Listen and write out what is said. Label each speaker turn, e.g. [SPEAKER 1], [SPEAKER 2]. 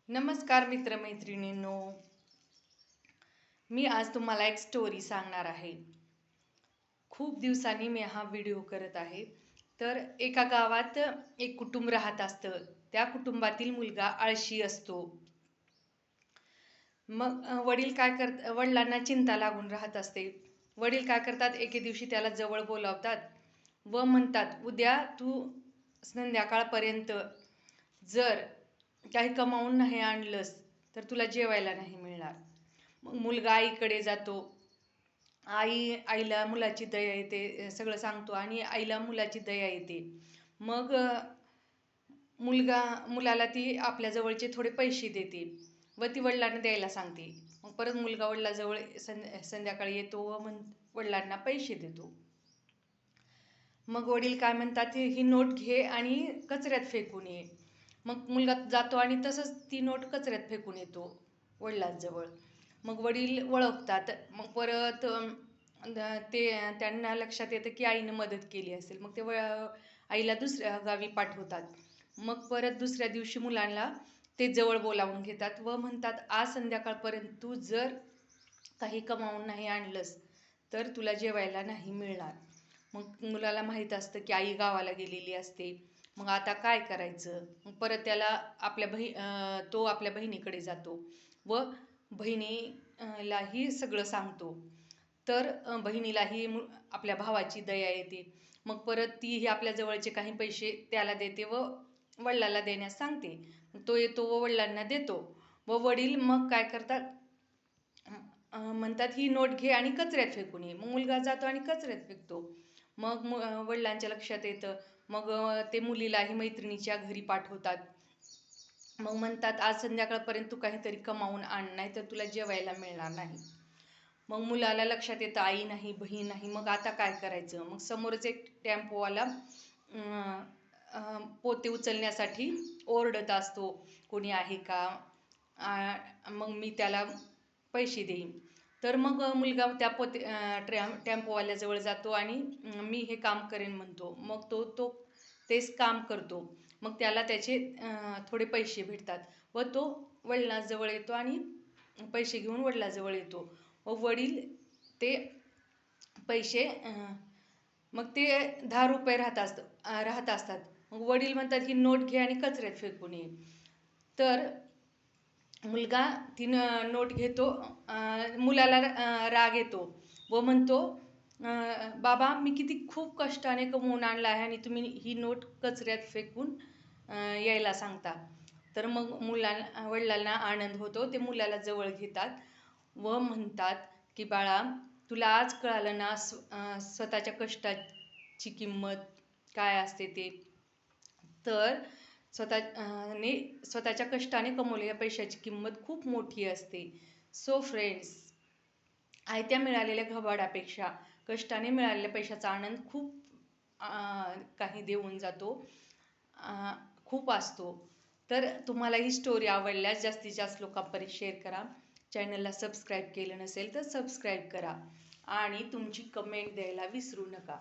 [SPEAKER 1] नमस्कार मित्रमैत्रिणींनो. मी आज तुम्हाला एक स्टोरी सांगणार आहे. खूप दिवसांनी मी हा व्हिडिओ करत आहे. तर एका गावात एक कुटुंब राहत असतं. त्या कुटुंबातील मुलगा आळशी असतो. मग वडिलांना चिंता लागून राहत असते. वडील काय करतात, एके दिवशी त्याला जवळ बोलावतात व म्हणतात, उद्या तू संध्याकाळपर्यंत जर काही कमावून नाही आणलंस तर तुला जेवायला नाही मिळणार. मग मुलगा आईकडे जातो. आईला मुलाची दया येते, सगळं सांगतो आणि आईला मुलाची दया येते. मग मुलाला ती आपल्या जवळचे थोडे पैसे देते व ती वडिलांना द्यायला सांगते. मग परत मुलगा वडिलाजवळ संध्याकाळी येतो व वडिलांना पैसे देतो. मग वडील काय म्हणतात, ही नोट घे आणि कचऱ्यात फेकून ये. मग मुलगा जातो आणि तसंच ती नोट कचऱ्यात फेकून येतो वडिलांजवळ. मग वडील ओळखतात. मग परत त्यांना लक्षात येतं की आईनं मदत केली असेल. मग ते आईला दुसऱ्या गावी पाठवतात. मग परत दुसऱ्या दिवशी मुलांना ते जवळ बोलावून घेतात व म्हणतात, आज संध्याकाळपर्यंत तू जर काही कमावून नाही आणलंस तर तुला जेवायला नाही मिळणार. मग मुलाला माहीत असतं की आई गावाला गेलेली असते. मग आता काय करायचं? मग परत तो आपल्या बहिणीकडे जातो व बहिणीलाही सगळं सांगतो. तर बहिणीलाही आपल्या भावाची दया येते. मग परत तीही आपल्या जवळचे काही पैसे त्याला देते व वडिलाला देण्यास सांगते. तो येतो व वडिलांना देतो व वडील मग काय करतात, म्हणतात, ही नोट घे आणि कचऱ्यात फेकून ये. मग मुलगा जातो आणि कचऱ्यात फेकतो. मग वडिलांच्या लक्षात येतं. मग ते मुलीलाही मैत्रिणीच्या घरी पाठवतात. मग म्हणतात, आज संध्याकाळपर्यंत तू काहीतरी कमावून आण, नाही तर तुला जेवायला मिळणार नाही. मग मुलाला लक्षात येतं, आई नाही, बहीण नाही. मग आता काय करायचं? मग समोरच एक टेम्पोवाला पोते उचलण्यासाठी ओरडत असतो, कोणी आहे का? मग मी त्याला पैसे देईन. तर मग मुलगा त्या टेम्पोवाल्याजवळ जातो आणि मी हे काम करेन म्हणतो. मग तो तेच काम करतो. मग त्याला त्याचे थोडे पैसे भेटतात व तो वडिलांजवळ येतो आणि पैसे घेऊन वडिलांजवळ येतो व वडील ते पैसे मग ते 10 रुपये राहत असतात. मग वडील म्हणतात, ही नोट घे आणि कचऱ्यात फेकून ये. तर मुलगा ती नोट घेतो. मुलाला राग येतो व म्हणतो, बाबा मी खूप कष्टाने कमवून आणला आहे आणि तुम्ही ही नोट कचऱ्यात फेकून यायला सांगता. तर मग वडिलांना आनंद होतो. ते मुलाला जवळ घेतात व म्हणतात की, बाळा तुला आज कळालं ना स्वतःच्या कष्टाची किंमत काय असते ते. तर स्वतःच्या कष्टाने कमवलेल्या पैशाची किंमत खूप मोठी असते. सो फ्रेंड्स, आयत्या मिळालेल्या घबाडापेक्षा कष्टाने मिळालेल्या पैशाचा आनंद खूप काही देऊन जातो, खूप असतो. तर तुम्हाला ही स्टोरी आवडल्यास जास्तीत जास्त लोकांपर्यंत शेअर करा. चॅनलला सबस्क्राईब केलं नसेल तर सबस्क्राईब करा आणि तुमची कमेंट द्यायला विसरू नका.